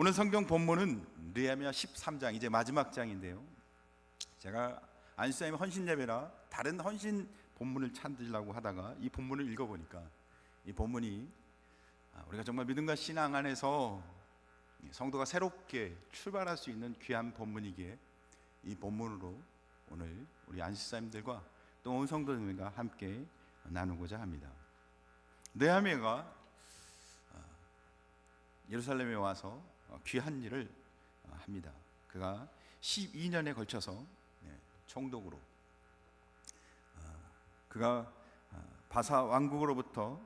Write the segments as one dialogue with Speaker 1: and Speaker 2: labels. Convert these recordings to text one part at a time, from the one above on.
Speaker 1: 오늘 성경 본문은 느헤미야 13장, 이제 마지막 장인데요. 제가 안수사님의 헌신 예배라 다른 헌신 본문을 찾으려고 하다가 이 본문을 읽어보니까 이 본문이 우리가 정말 믿음과 신앙 안에서 성도가 새롭게 출발할 수 있는 귀한 본문이기에 이 본문으로 오늘 우리 안수사님들과 또 온 성도들과 함께 나누고자 합니다. 느헤미야가 예루살렘에 와서 귀한 일을 합니다. 그가 12년에 걸쳐서 총독으로 그가 바사 왕국으로부터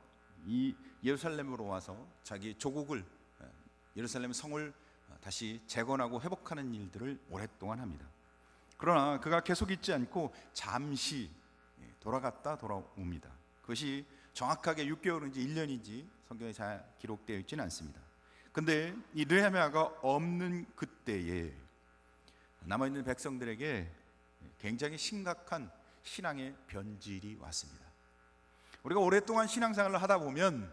Speaker 1: 이 예루살렘으로 와서 자기 조국을, 예루살렘 성을 다시 재건하고 회복하는 일들을 오랫동안 합니다. 그러나 그가 계속 있지 않고 잠시 돌아갔다 돌아옵니다. 그것이 정확하게 6개월인지 1년인지 성경에 잘 기록되어 있지는 않습니다. 근데 이 느헤미야가 없는 그때에 남아있는 백성들에게 굉장히 심각한 신앙의 변질이 왔습니다. 우리가 오랫동안 신앙생활을 하다 보면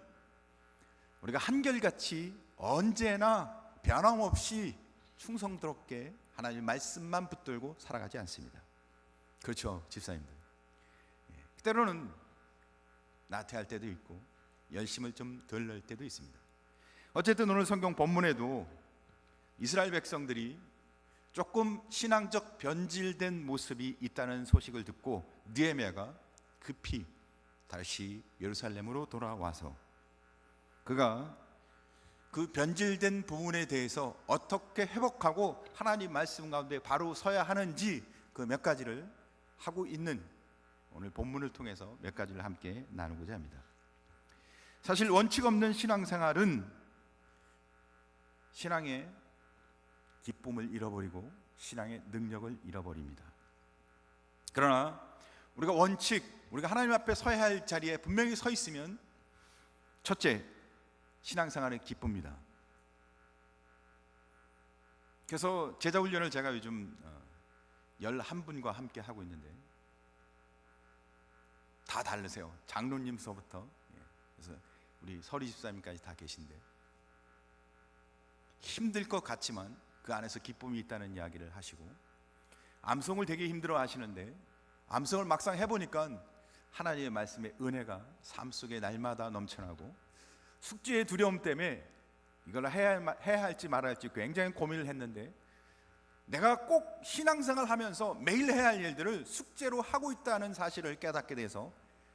Speaker 1: 우리가 한결같이 언제나 변함없이 충성스럽게 하나님의 말씀만 붙들고 살아가지 않습니다. 그렇죠, 집사님들. 때로는 나태할 때도 있고 열심을 좀 덜 낼 때도 있습니다. 어쨌든 오늘 성경 본문에도 이스라엘 백성들이 조금 신앙적 변질된 모습이 있다는 소식을 듣고 느헤미야가 급히 다시 예루살렘으로 돌아와서 그가 그 변질된 부분에 대해서 어떻게 회복하고 하나님 말씀 가운데 바로 서야 하는지 그 몇 가지를 하고 있는 오늘 본문을 통해서 몇 가지를 함께 나누고자 합니다. 사실 원칙 없는 신앙생활은 신앙의 기쁨을 잃어버리고 신앙의 능력을 잃어버립니다. 그러나 우리가 우리가 하나님 앞에 서야 할 자리에 분명히 서 있으면 첫째, 신앙생활의 기쁨입니다. 그래서 제자훈련을 제가 요즘 11분과 함께 하고 있는데 다 다르세요. 장로님서부터 그래서 우리 서리 집사님까지 다 계신데 힘들 것 같지만 그 안에서 기쁨이 있다는 이야기를 하시고, 암송을 되게 힘들어 하시는데 암송을 막상 해보니까 하나님의 말씀의 은혜가 삶 속에 날마다 넘쳐나고, 숙제의 두려움 때문에 이걸 해야 할지 말아야 할지 굉장히 고민을 했는데 내가 꼭 신앙생활 하면서 매일 해야 할 일들을 숙제로 하고 있다는 사실을 깨닫게 돼서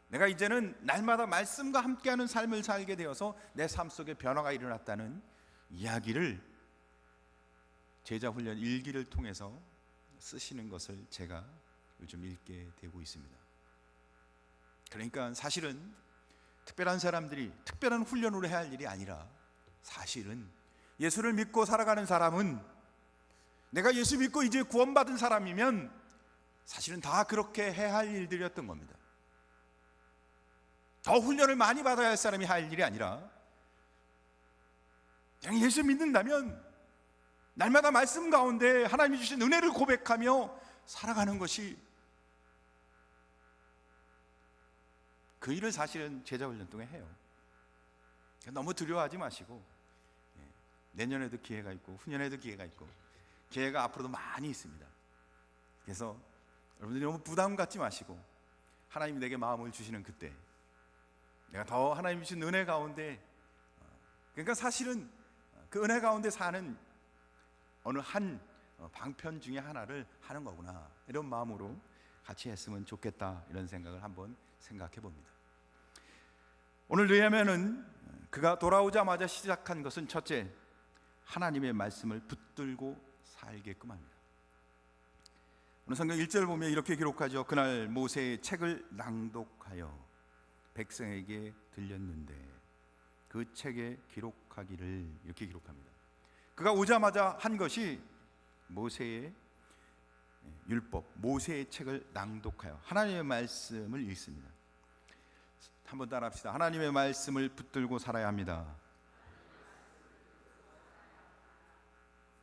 Speaker 1: 내가 이제는 날마다 말씀과 함께하는 삶을 살게 되어서 내 삶 속에 변화가 일어났다는 이야기를 제자훈련 일기를 통해서 쓰시는 것을 제가 요즘 읽게 되고 있습니다. 그러니까 사실은 특별한 사람들이 특별한 훈련으로 해야 할 일이 아니라, 사실은 예수를 믿고 살아가는 사람은, 내가 예수 믿고 이제 구원받은 사람이면 사실은 다 그렇게 해야 할 일들이었던 겁니다. 더 훈련을 많이 받아야 할 사람이 할 일이 아니라, 그냥 예수 믿는다면 날마다 말씀 가운데 하나님이 주신 은혜를 고백하며 살아가는 것이, 그 일을 사실은 제자훈련 동안 해요. 너무 두려워하지 마시고, 내년에도 기회가 있고 후년에도 기회가 있고 기회가 앞으로도 많이 있습니다. 그래서 여러분들이 너무 부담 갖지 마시고 하나님이 내게 마음을 주시는 그때 내가 더 하나님이 주신 은혜 가운데, 그러니까 사실은 그 은혜 가운데 사는 어느 한 방편 중에 하나를 하는 거구나, 이런 마음으로 같이 했으면 좋겠다, 이런 생각을 한번 생각해 봅니다. 오늘 느헤미야는 그가 돌아오자마자 시작한 것은 첫째, 하나님의 말씀을 붙들고 살게끔 합니다. 오늘 성경 1절 보면 이렇게 기록하죠. 그날 모세의 책을 낭독하여 백성에게 들렸는데 그 책에 기록하기를, 이렇게 기록합니다. 그가 오자마자 한 것이 모세의 율법, 모세의 책을 낭독하여 하나님의 말씀을 읽습니다. 한번 따라합시다. 하나님의 말씀을 붙들고 살아야 합니다.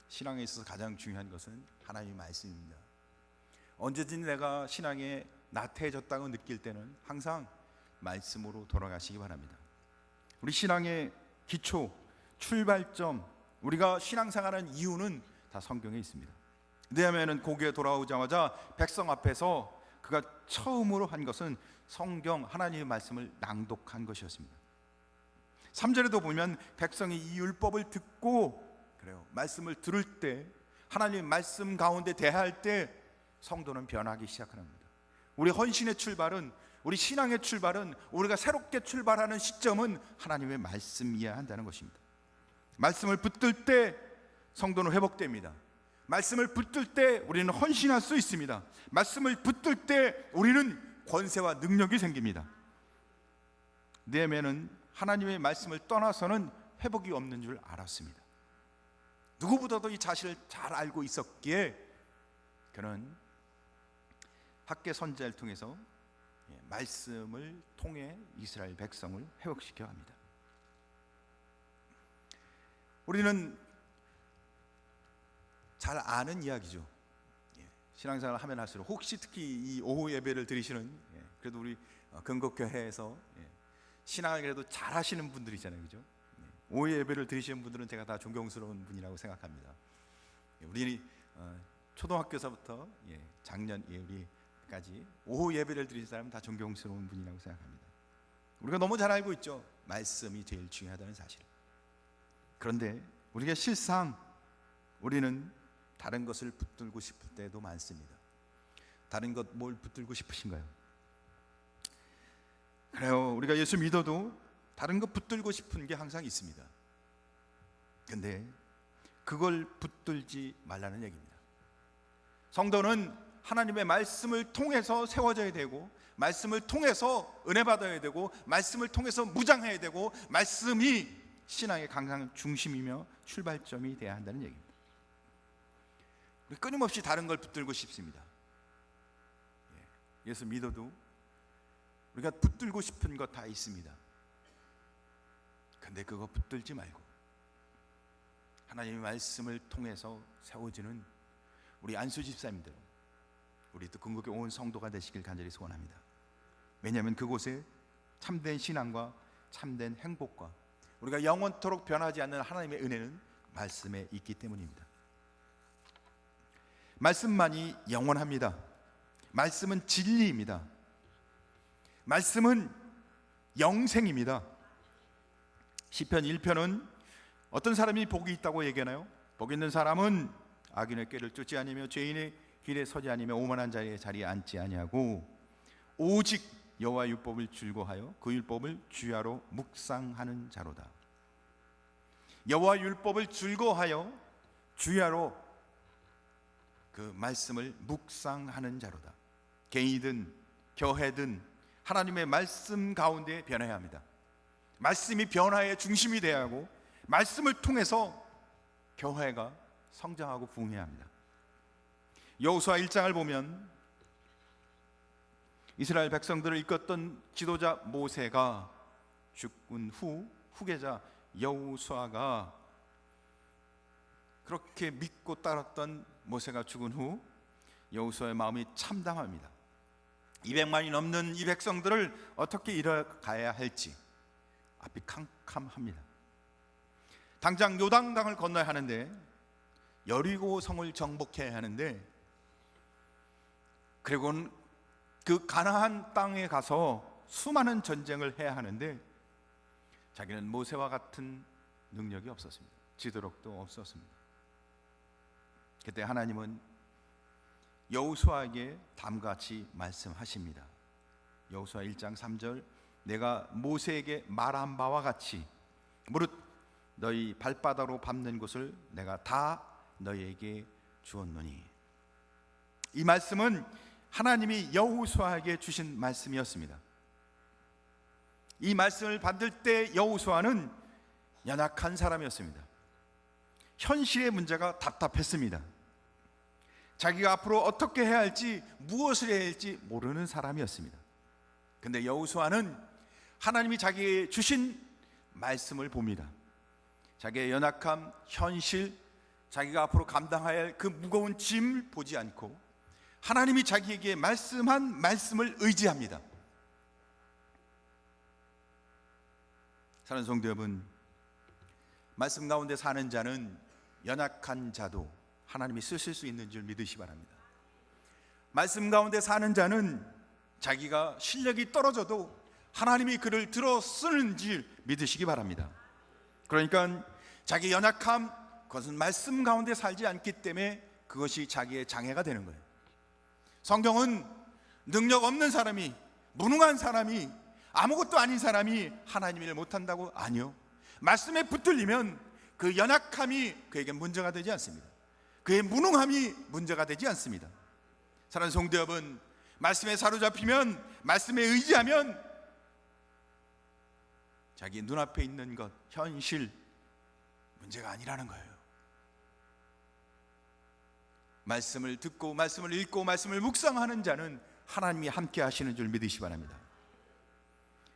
Speaker 1: 신앙에 있어서 가장 중요한 것은 하나님의 말씀입니다. 언제든지 내가 신앙에 나태해졌다고 느낄 때는 항상 말씀으로 돌아가시기 바랍니다. 우리 신앙의 기초, 출발점, 우리가 신앙생활하는 이유는 다 성경에 있습니다. 느헤미야는 고국에 돌아오자마자 백성 앞에서 그가 처음으로 한 것은 성경 하나님의 말씀을 낭독한 것이었습니다. 3절에도 보면 백성이 이 율법을 듣고 그래요, 말씀을 들을 때, 하나님의 말씀 가운데 대할 때 성도는 변하기 시작하는 겁니다. 우리 헌신의 출발은, 우리 신앙의 출발은, 우리가 새롭게 출발하는 시점은 하나님의 말씀이어야 한다는 것입니다. 말씀을 붙들 때 성도는 회복됩니다. 말씀을 붙들 때 우리는 헌신할 수 있습니다. 말씀을 붙들 때 우리는 권세와 능력이 생깁니다. 느헤미야는 하나님의 말씀을 떠나서는 회복이 없는 줄 알았습니다. 누구보다도 이 사실을 잘 알고 있었기에 그는 학개 선지자를 통해서 말씀을 통해 이스라엘 백성을 회복시켜 갑니다. 우리는 잘 아는 이야기죠. 신앙생활을 하면 할수록, 혹시 특히 이 오후 예배를 드리시는, 그래도 우리 근곡교회에서 신앙을 그래도 잘 하시는 분들이잖아요, 그죠? 오후 예배를 드리시는 분들은 제가 다 존경스러운 분이라고 생각합니다. 우리 초등학교서부터 작년 우리까지 오후 예배를 드리는 사람은 다 존경스러운 분이라고 생각합니다. 우리가 너무 잘 알고 있죠. 말씀이 제일 중요하다는 사실. 그런데 우리가 실상 우리는 다른 것을 붙들고 싶을 때도 많습니다. 다른 것 뭘 붙들고 싶으신가요? 그래요, 우리가 예수 믿어도 다른 것 붙들고 싶은 게 항상 있습니다. 근데 그걸 붙들지 말라는 얘기입니다. 성도는 하나님의 말씀을 통해서 세워져야 되고, 말씀을 통해서 은혜 받아야 되고, 말씀을 통해서 무장해야 되고, 말씀이 신앙의 강한 중심이며 출발점이 돼야 한다는 얘기입니다. 우리 끊임없이 다른 걸 붙들고 싶습니다. 예수 믿어도 우리가 붙들고 싶은 것 다 있습니다. 근데 그거 붙들지 말고 하나님의 말씀을 통해서 세워지는 우리 안수 집사님들, 우리 또 근국에 온 성도가 되시길 간절히 소원합니다. 왜냐하면 그곳에 참된 신앙과 참된 행복과 우리가 영원토록 변하지 않는 하나님의 은혜는 말씀에 있기 때문입니다. 말씀만이 영원합니다. 말씀은 진리입니다. 말씀은 영생입니다. 시편 1편은 어떤 사람이 복이 있다고 얘기하나요? 복 있는 사람은 악인의 꾀를 쫓지 아니며 죄인의 길에 서지 아니며 오만한 자리에 앉지 아니하고 오직 여호와 율법을 즐거워하여 그 율법을 주야로 묵상하는 자로다. 여호와 율법을 즐거워하여 주야로 그 말씀을 묵상하는 자로다. 개인이든 교회든 하나님의 말씀 가운데 변해야 합니다. 말씀이 변화의 중심이 되어야 하고, 말씀을 통해서 교회가 성장하고 부흥해야 합니다. 여호수아 1장을 보면 이스라엘 백성들을 이끌었던 지도자 모세가 죽은 후 후계자 여호수아가, 그렇게 믿고 따랐던 모세가 죽은 후 여호수아의 마음이 참담합니다. 200만이 넘는 이 백성들을 어떻게 이뤄가야 할지 앞이 캄캄합니다. 당장 요단강을 건너야 하는데, 여리고 성을 정복해야 하는데, 그리고는 그 가나안 땅에 가서 수많은 전쟁을 해야 하는데 자기는 모세와 같은 능력이 없었습니다. 지도력도 없었습니다. 그때 하나님은 여호수아에게 다음같이 말씀하십니다. 여호수아 1장 3절, 내가 모세에게 말한 바와 같이 무릇 너희 발바닥으로 밟는 곳을 내가 다 너희에게 주었노니. 이 말씀은 하나님이 여호수아에게 주신 말씀이었습니다. 이 말씀을 받을 때 여호수아는 연약한 사람이었습니다. 현실의 문제가 답답했습니다. 자기가 앞으로 어떻게 해야 할지, 무엇을 해야 할지 모르는 사람이었습니다. 근데 여호수아는 하나님이 자기에게 주신 말씀을 봅니다. 자기의 연약함, 현실, 자기가 앞으로 감당해야 할 그 무거운 짐을 보지 않고 하나님이 자기에게 말씀한 말씀을 의지합니다. 사랑하는 성도 여러분, 말씀 가운데 사는 자는 연약한 자도 하나님이 쓰실 수 있는 줄 믿으시기 바랍니다. 말씀 가운데 사는 자는 자기가 실력이 떨어져도 하나님이 그를 들어 쓰는 줄 믿으시기 바랍니다. 그러니까 자기 연약함, 그것은 말씀 가운데 살지 않기 때문에 그것이 자기의 장애가 되는 거예요. 성경은 능력 없는 사람이, 무능한 사람이, 아무것도 아닌 사람이 하나님 일을 못한다고? 아니요. 말씀에 붙들리면 그 연약함이 그에게 문제가 되지 않습니다. 그의 무능함이 문제가 되지 않습니다. 사랑하는 성도 여러분, 말씀에 사로잡히면, 말씀에 의지하면 자기 눈앞에 있는 것, 현실, 문제가 아니라는 거예요. 말씀을 듣고 말씀을 읽고 말씀을 묵상하는 자는 하나님이 함께 하시는 줄 믿으시기 바랍니다.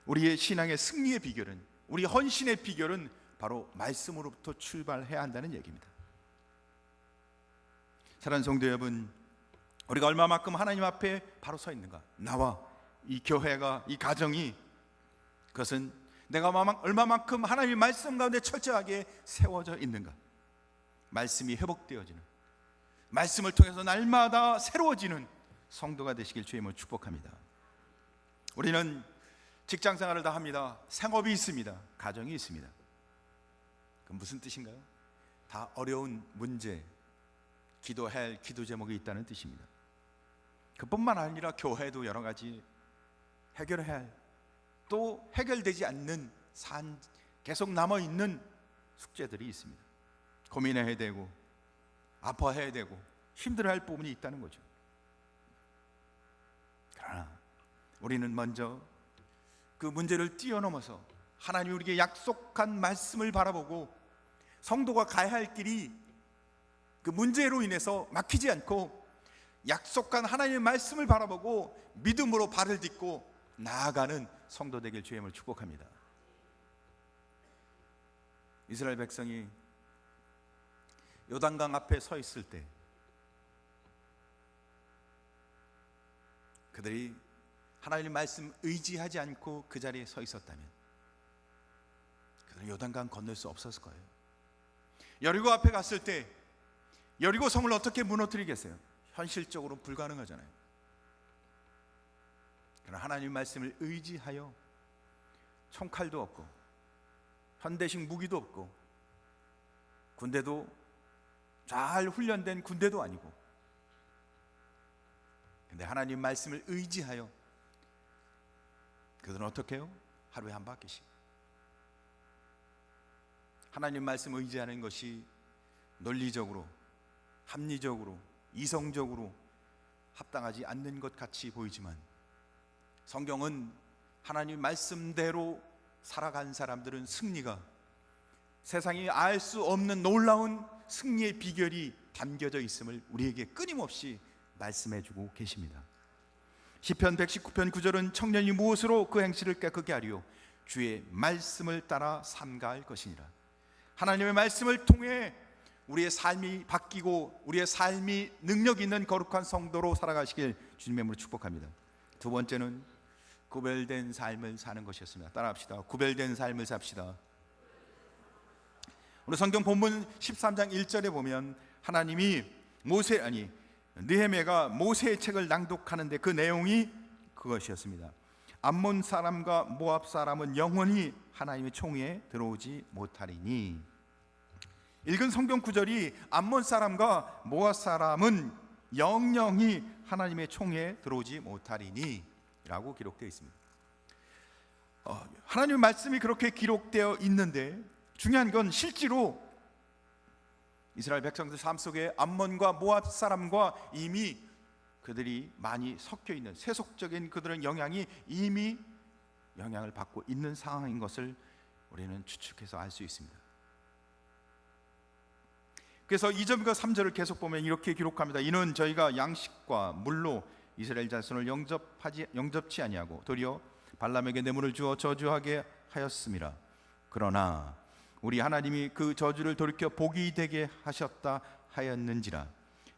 Speaker 1: 우리의 신앙의 승리의 비결은, 우리 헌신의 비결은 바로 말씀으로부터 출발해야 한다는 얘기입니다. 사랑하는 성도 여러분, 우리가 얼마만큼 하나님 앞에 바로 서 있는가? 나와 이 교회가, 이 가정이, 그것은 내가 얼마만큼 하나님의 말씀 가운데 철저하게 세워져 있는가? 말씀이 회복되어지는, 말씀을 통해서 날마다 새로워지는 성도가 되시길 주님을 축복합니다. 우리는 직장 생활을 다 합니다. 생업이 있습니다. 가정이 있습니다. 그럼 무슨 뜻인가요? 다 어려운 문제, 기도해야 할 기도 제목이 있다는 뜻입니다. 그뿐만 아니라 교회도 여러 가지 해결해야 할, 또 해결되지 않는 계속 남아있는 숙제들이 있습니다. 고민해야 되고 아파해야 되고 힘들어할 부분이 있다는 거죠. 그러나 우리는 먼저 그 문제를 뛰어넘어서 하나님이 우리에게 약속한 말씀을 바라보고 성도가 가야 할 길이 그 문제로 인해서 막히지 않고 약속한 하나님의 말씀을 바라보고 믿음으로 발을 딛고 나아가는 성도 되길 주님을 축복합니다. 이스라엘 백성이 요단강 앞에 서 있을 때 그들이 하나님의 말씀 의지하지 않고 그 자리에 서 있었다면 그들은 요단강 건널 수 없었을 거예요. 여리고 앞에 갔을 때 여리고 성을 어떻게 무너뜨리겠어요? 현실적으로 불가능하잖아요. 그러나 하나님의 말씀을 의지하여 총칼도 없고 현대식 무기도 없고 군대도 잘 훈련된 군대도 아니고, 근데 하나님 말씀을 의지하여 그들은 어떻게 해요? 하루에 한 바퀴씩. 하나님 말씀 의지하는 것이 논리적으로, 합리적으로, 이성적으로 합당하지 않는 것 같이 보이지만 성경은 하나님 말씀대로 살아간 사람들은 승리가, 세상이 알 수 없는 놀라운 승리의 비결이 담겨져 있음을 우리에게 끊임없이 말씀해주고 계십니다. 시편 119편 9절은 청년이 무엇으로 그 행실을 깨끗게 하리요? 주의 말씀을 따라 삼가할 것이니라. 하나님의 말씀을 통해 우리의 삶이 바뀌고 우리의 삶이 능력 있는 거룩한 성도로 살아가시길 주님의 이름으로 축복합니다. 두 번째는 구별된 삶을 사는 것이었습니다. 따라합시다. 구별된 삶을 삽시다. 오늘 성경 본문 13장 1절에 보면 하나님이 느헤미야가 모세의 책을 낭독하는데 그 내용이 그것이었습니다. 암몬 사람과 모압 사람은 영원히 하나님의 총회에 들어오지 못하리니. 읽은 성경 구절이 암몬 사람과 모압 사람은 영영히 하나님의 총회에 들어오지 못하리니 라고 기록되어 있습니다. 하나님의 말씀이 그렇게 기록되어 있는데 중요한 건 실제로 이스라엘 백성들 삶 속에 암몬과 모압 사람과 이미 그들이 많이 섞여 있는 세속적인 그들의 영향이 이미 영향을 받고 있는 상황인 것을 우리는 추측해서 알 수 있습니다. 그래서 2절과 3절을 계속 보면 이렇게 기록합니다. 이는 저희가 양식과 물로 이스라엘 자손을 영접치 아니하고 도리어 발람에게 뇌물을 주어 저주하게 하였음이라. 그러나 우리 하나님이 그 저주를 돌이켜 복이 되게 하셨다 하였는지라.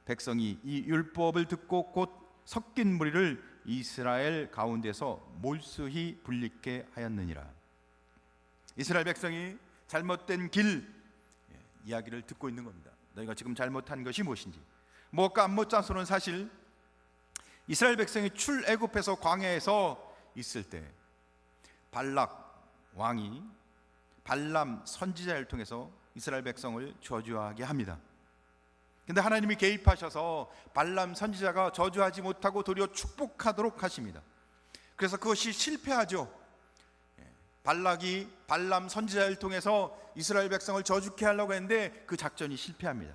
Speaker 1: 백성이 이 율법을 듣고 곧 섞인 무리를 이스라엘 가운데서 몰수히 분리케 하였느니라. 이스라엘 백성이 잘못된 길, 이야기를 듣고 있는 겁니다. 너희가 지금 잘못한 것이 무엇인지. 모압과 암몬 자손은 사실 이스라엘 백성이 출애굽해서 광야에서 있을 때 발락 왕이 발람 선지자를 통해서 이스라엘 백성을 저주하게 합니다. 근데 하나님이 개입하셔서 발람 선지자가 저주하지 못하고 도리어 축복하도록 하십니다. 그래서 그것이 실패하죠. 발락이 발람 선지자를 통해서 이스라엘 백성을 저주케 하려고 했는데 그 작전이 실패합니다.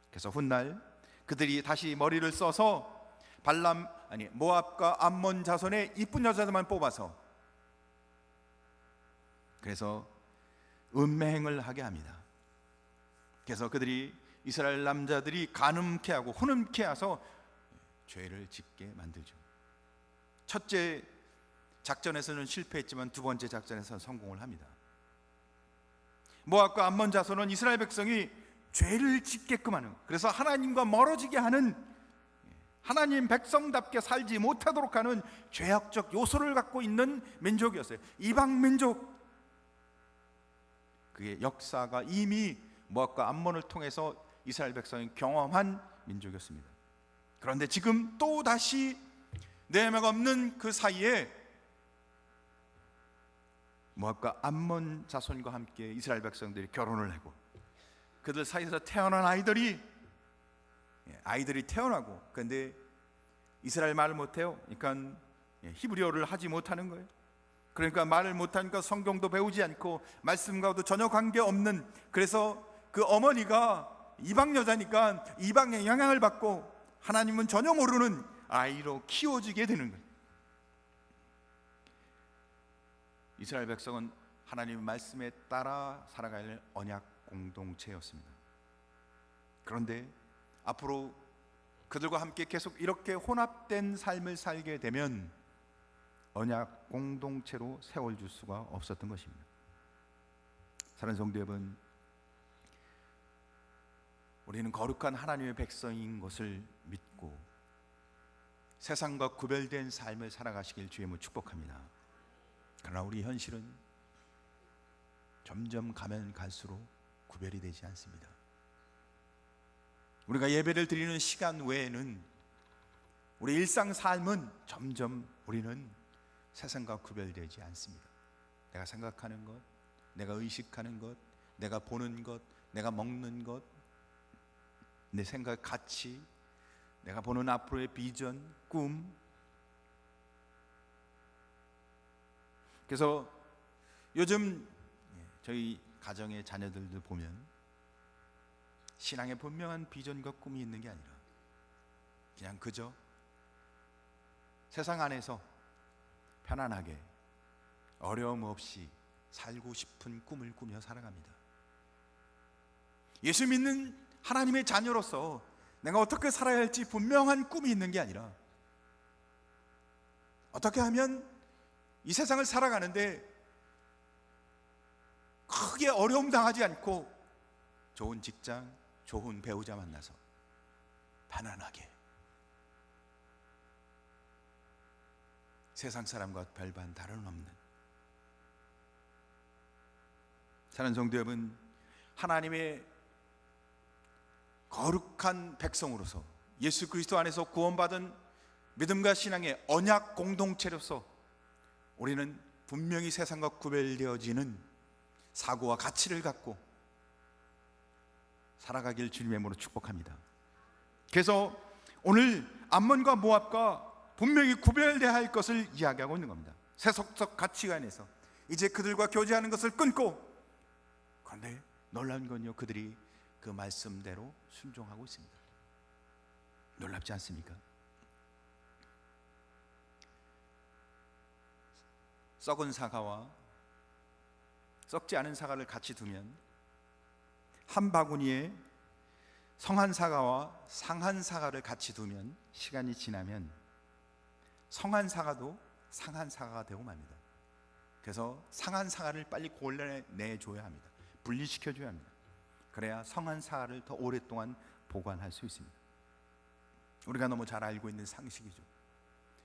Speaker 1: 그래서 훗날 그들이 다시 머리를 써서 모압과 암몬 자손의 이쁜 여자들만 뽑아서 그래서 음매행을 하게 합니다. 그래서 그들이 이스라엘 남자들이 간음케 하고 혼음케 해서 죄를 짓게 만들죠. 첫째 작전에서는 실패했지만 두 번째 작전에서는 성공을 합니다. 모압과 암몬 자손은 이스라엘 백성이 죄를 짓게끔 하는, 그래서 하나님과 멀어지게 하는, 하나님 백성답게 살지 못하도록 하는 죄악적 요소를 갖고 있는 민족이었어요. 이방 민족. 그의 역사가 이미 모압과 암몬을 통해서 이스라엘 백성이 경험한 민족이었습니다. 그런데 지금 또 다시 내매가 없는 그 사이에 모압과 암몬 자손과 함께 이스라엘 백성들이 결혼을 하고 그들 사이에서 태어난 아이들이 태어나고, 그런데 이스라엘 말을 못해요. 그러니까 히브리어를 하지 못하는 거예요. 그러니까 말을 못하니까 성경도 배우지 않고 말씀과도 전혀 관계없는, 그래서 그 어머니가 이방 여자니까 이방의 영향을 받고 하나님은 전혀 모르는 아이로 키워지게 되는 거예요. 이스라엘 백성은 하나님의 말씀에 따라 살아갈 언약 공동체였습니다. 그런데 앞으로 그들과 함께 계속 이렇게 혼합된 삶을 살게 되면 언약 공동체로 세워줄 수가 없었던 것입니다. 사랑하는 성도 여러분, 우리는 거룩한 하나님의 백성인 것을 믿고 세상과 구별된 삶을 살아가시길 주님을 축복합니다. 그러나 우리 현실은 점점 가면 갈수록 구별이 되지 않습니다. 우리가 예배를 드리는 시간 외에는 우리 일상 삶은 점점 우리는 세상과 구별되지 않습니다. 내가 생각하는 것, 내가 의식하는 것, 내가 보는 것, 내가 먹는 것, 내 생각, 가치, 내가 보는 앞으로의 비전, 꿈. 그래서 요즘 저희 가정의 자녀들도 보면 신앙에 분명한 비전과 꿈이 있는 게 아니라 그냥 그저 세상 안에서 편안하게 어려움 없이 살고 싶은 꿈을 꾸며 살아갑니다. 예수 믿는 하나님의 자녀로서 내가 어떻게 살아야 할지 분명한 꿈이 있는 게 아니라 어떻게 하면 이 세상을 살아가는데 크게 어려움 당하지 않고 좋은 직장, 좋은 배우자 만나서 편안하게 세상 사람과 별반 다름없는, 사랑하는 성도 여러분, 하나님의 거룩한 백성으로서 예수 그리스도 안에서 구원받은 믿음과 신앙의 언약 공동체로서 우리는 분명히 세상과 구별되어지는 사고와 가치를 갖고 살아가길 주님의 이름으로 축복합니다. 그래서 오늘 암몬과 모압과 분명히 구별되어야 할 것을 이야기하고 있는 겁니다. 세속적 가치관에서 이제 그들과 교제하는 것을 끊고, 그런데 놀라운 건요, 그들이 그 말씀대로 순종하고 있습니다. 놀랍지 않습니까? 썩은 사과와 썩지 않은 사과를 같이 두면 한 바구니에 성한 사과와 상한 사과를 같이 두면 시간이 지나면 성한 사과도 상한 사과가 되고 맙니다. 그래서 상한 사과를 빨리 골라내줘야 합니다. 분리시켜줘야 합니다. 그래야 성한 사과를 더 오랫동안 보관할 수 있습니다. 우리가 너무 잘 알고 있는 상식이죠.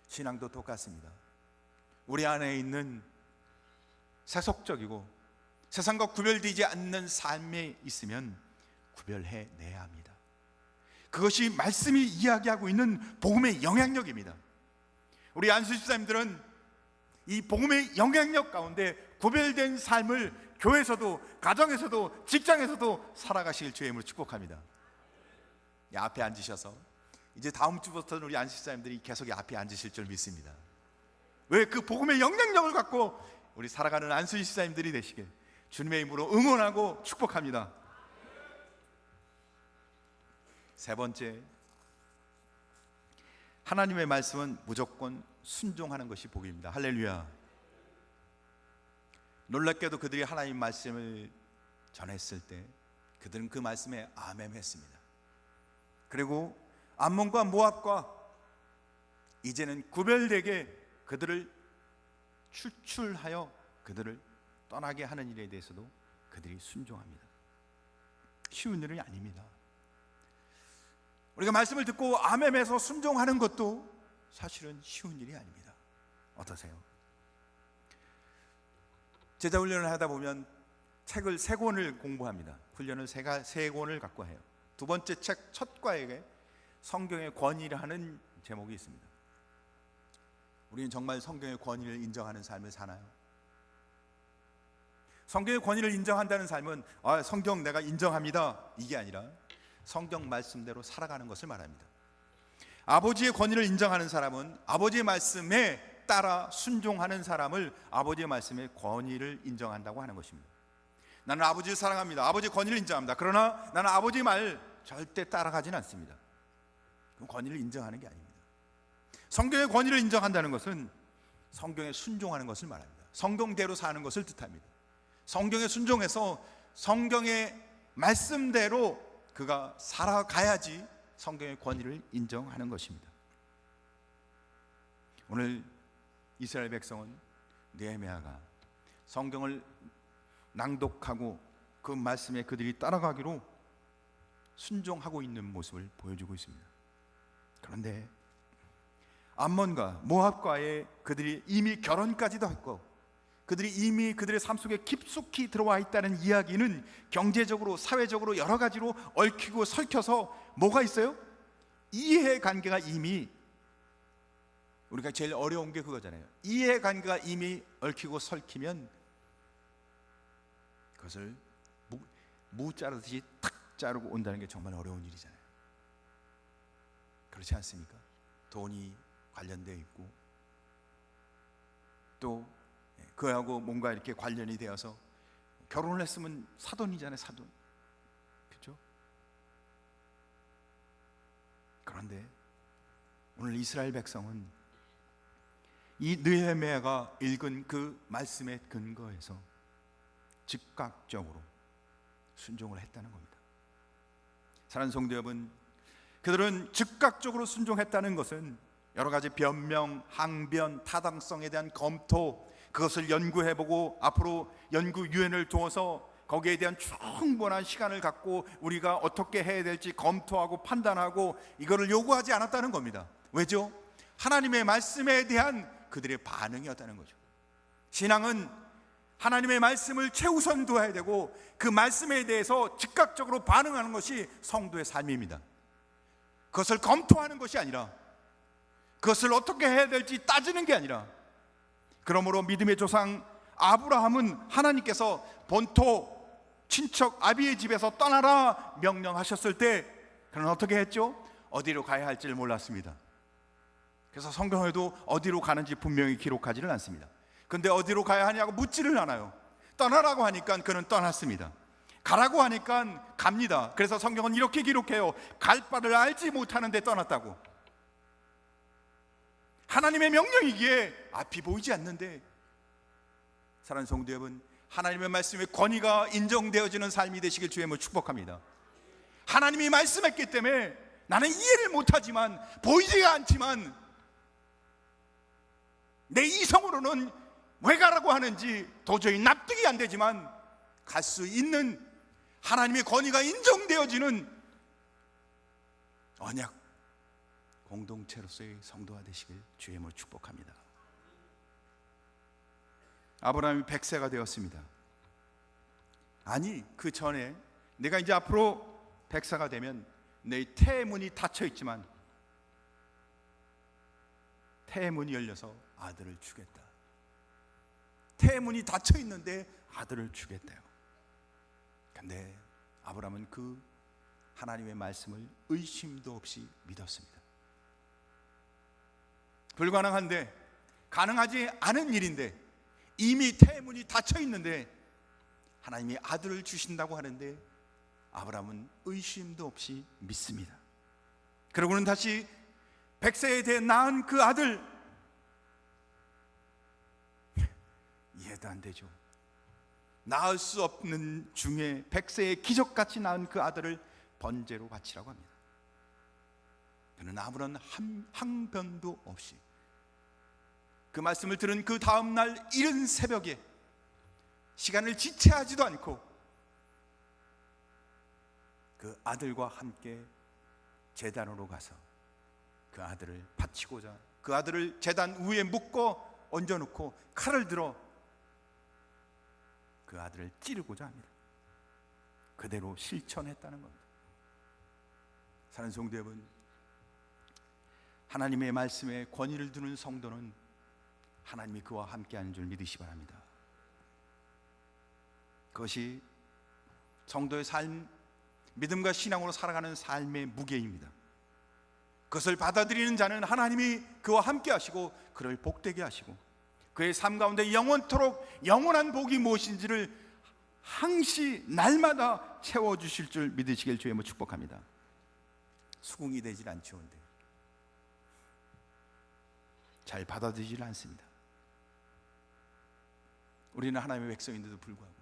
Speaker 1: 신앙도 똑같습니다. 우리 안에 있는 세속적이고 세상과 구별되지 않는 삶에 있으면 구별해내야 합니다. 그것이 말씀이 이야기하고 있는 복음의 영향력입니다. 우리 안수 집사님들은 이 복음의 영향력 가운데 구별된 삶을 교회에서도, 가정에서도, 직장에서도 살아가실 주의 이름으로 축복합니다. 이 앞에 앉으셔서 이제 다음 주부터는 우리 안수 집사님들이 계속 이 앞에 앉으실 줄 믿습니다. 왜? 그 복음의 영향력을 갖고 우리 살아가는 안수 집사님들이 되시길 주님의 이름으로 응원하고 축복합니다. 세 번째, 하나님의 말씀은 무조건 순종하는 것이 복입니다. 할렐루야. 놀랍게도 그들이 하나님 말씀을 전했을 때 그들은 그 말씀에 아멘했습니다. 그리고 암몬과 모압과 이제는 구별되게 그들을 추출하여 그들을 떠나게 하는 일에 대해서도 그들이 순종합니다. 쉬운 일이 아닙니다. 우리가 말씀을 듣고 아멘해서 순종하는 것도 사실은 쉬운 일이 아닙니다. 어떠세요? 제자 훈련을 하다 보면 책을 3권을 공부합니다. 훈련을 3권을 갖고 해요. 두 번째 책 첫 과에게 성경의 권위라는 제목이 있습니다. 우리는 정말 성경의 권위를 인정하는 삶을 사나요? 성경의 권위를 인정한다는 삶은 성경 내가 인정합니다 이게 아니라 성경 말씀대로 살아가는 것을 말합니다. 아버지의 권위를 인정하는 사람은 아버지의 말씀에 따라 순종하는 사람을 아버지의 말씀의 권위를 인정한다고 하는 것입니다. 나는 아버지를 사랑합니다. 아버지의 권위를 인정합니다. 그러나 나는 아버지의 말 절대 따라가지는 않습니다. 그럼 권위를 인정하는 게 아닙니다. 성경의 권위를 인정한다는 것은 성경에 순종하는 것을 말합니다. 성경대로 사는 것을 뜻합니다. 성경에 순종해서 성경의 말씀대로 그가 살아가야지 성경의 권위를 인정하는 것입니다. 오늘 이스라엘 백성은 느헤미야가 성경을 낭독하고 그 말씀에 그들이 따라가기로 순종하고 있는 모습을 보여주고 있습니다. 그런데 암몬과 모압과의 그들이 이미 결혼까지도 했고 그들이 이미 그들의 삶 속에 깊숙이 들어와 있다는 이야기는 경제적으로, 사회적으로 여러 가지로 얽히고 설켜서 뭐가 있어요? 이해관계가 이미, 우리가 제일 어려운 게 그거잖아요. 이해관계가 이미 얽히고 설키면 그것을 무 자르듯이 탁 자르고 온다는 게 정말 어려운 일이잖아요. 그렇지 않습니까? 돈이 관련되어 있고 또 그하고 뭔가 이렇게 관련이 되어서 결혼을 했으면 사돈이잖아요. 사돈. 그렇죠? 그런데 오늘 이스라엘 백성은 이 느헤미야가 읽은 그 말씀의 근거에서 즉각적으로 순종을 했다는 겁니다. 사랑하는 성도 여러분, 그들은 즉각적으로 순종했다는 것은 여러 가지 변명, 항변, 타당성에 대한 검토, 그것을 연구해보고 앞으로 연구 유엔을 두어서 거기에 대한 충분한 시간을 갖고 우리가 어떻게 해야 될지 검토하고 판단하고 이거를 요구하지 않았다는 겁니다. 왜죠? 하나님의 말씀에 대한 그들의 반응이었다는 거죠. 신앙은 하나님의 말씀을 최우선 두어야 되고 그 말씀에 대해서 즉각적으로 반응하는 것이 성도의 삶입니다. 그것을 검토하는 것이 아니라 그것을 어떻게 해야 될지 따지는 게 아니라, 그러므로 믿음의 조상 아브라함은 하나님께서 본토 친척 아비의 집에서 떠나라 명령하셨을 때 그는 어떻게 했죠? 어디로 가야 할지를 몰랐습니다. 그래서 성경에도 어디로 가는지 분명히 기록하지는 않습니다. 근데 어디로 가야 하냐고 묻지를 않아요. 떠나라고 하니까 그는 떠났습니다. 가라고 하니까 갑니다. 그래서 성경은 이렇게 기록해요. 갈 바를 알지 못하는데 떠났다고. 하나님의 명령이기에 앞이 보이지 않는데, 사랑하는 성도 여러분, 하나님의 말씀의 권위가 인정되어지는 삶이 되시길 주의 이름으로 축복합니다. 하나님이 말씀했기 때문에 나는 이해를 못하지만, 보이지가 않지만 내 이성으로는 왜 가라고 하는지 도저히 납득이 안 되지만 갈 수 있는 하나님의 권위가 인정되어지는 언약 공동체로서의 성도가 되시길 주의 이름으로 축복합니다. 아브라함이 100세가 되었습니다. 아니, 그 전에 내가 이제 앞으로 백사가 되면 내 태문이 닫혀 있지만 태문이 열려서 아들을 주겠다. 태문이 닫혀 있는데 아들을 주겠대요. 근데 아브라함은 그 하나님의 말씀을 의심도 없이 믿었습니다. 불가능한데, 가능하지 않은 일인데, 이미 태문이 닫혀 있는데 하나님이 아들을 주신다고 하는데 아브라함은 의심도 없이 믿습니다. 그러고는 다시 100세에 대해 낳은 그 아들, 이해도 안 되죠. 낳을 수 없는 중에 100세에 기적같이 낳은 그 아들을 번제로 바치라고 합니다. 그는 아무런 항변도 없이 그 말씀을 들은 그 다음 날 이른 새벽에 시간을 지체하지도 않고 그 아들과 함께 제단으로 가서 그 아들을 바치고자, 그 아들을 제단 위에 묶어 얹어놓고 칼을 들어 그 아들을 찌르고자 합니다. 그대로 실천했다는 겁니다. 사랑하는 성도 여러분, 하나님의 말씀에 권위를 두는 성도는 하나님이 그와 함께하는 줄 믿으시기 바랍니다. 그것이 성도의 삶, 믿음과 신앙으로 살아가는 삶의 무게입니다. 그것을 받아들이는 자는 하나님이 그와 함께 하시고 그를 복되게 하시고 그의 삶 가운데 영원토록 영원한 복이 무엇인지를 항시 날마다 채워주실 줄 믿으시길 주의 이름으로 축복합니다. 수긍이 되질 않죠. 근데 잘 받아들이질 않습니다. 우리는 하나님의 백성인데도 불구하고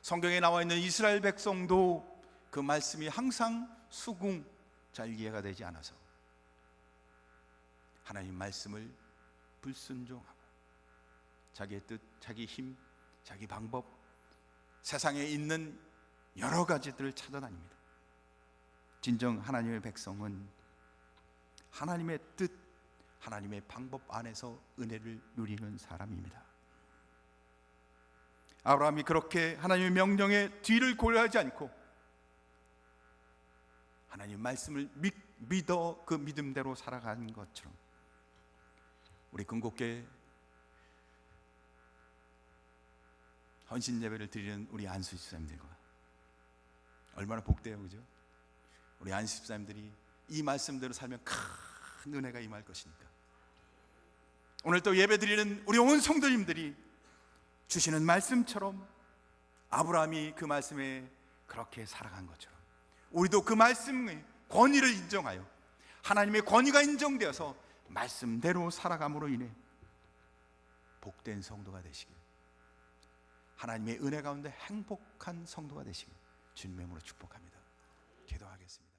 Speaker 1: 성경에 나와 있는 이스라엘 백성도 그 말씀이 항상 수긍, 잘 이해가 되지 않아서 하나님 말씀을 불순종하고 자기의 뜻, 자기 힘, 자기 방법, 세상에 있는 여러 가지들을 찾아다닙니다. 진정 하나님의 백성은 하나님의 뜻, 하나님의 방법 안에서 은혜를 누리는 사람입니다. 아브라함이 그렇게 하나님의 명령에 뒤를 고려하지 않고 하나님 말씀을 믿어 그 믿음대로 살아가는 것처럼 우리 금곡교회 헌신 예배를 드리는 우리 안수 집사님들과 얼마나 복돼요, 그죠? 우리 안수 집사님들이 이 말씀대로 살면 큰 은혜가 임할 것이니까 오늘 또 예배 드리는 우리 온 성도님들이 주시는 말씀처럼 아브라함이 그 말씀에 그렇게 살아간 것처럼 우리도 그 말씀의 권위를 인정하여 하나님의 권위가 인정되어서 말씀대로 살아감으로 인해 복된 성도가 되시길, 하나님의 은혜 가운데 행복한 성도가 되시길 주님의 이름으로 축복합니다. 기도하겠습니다.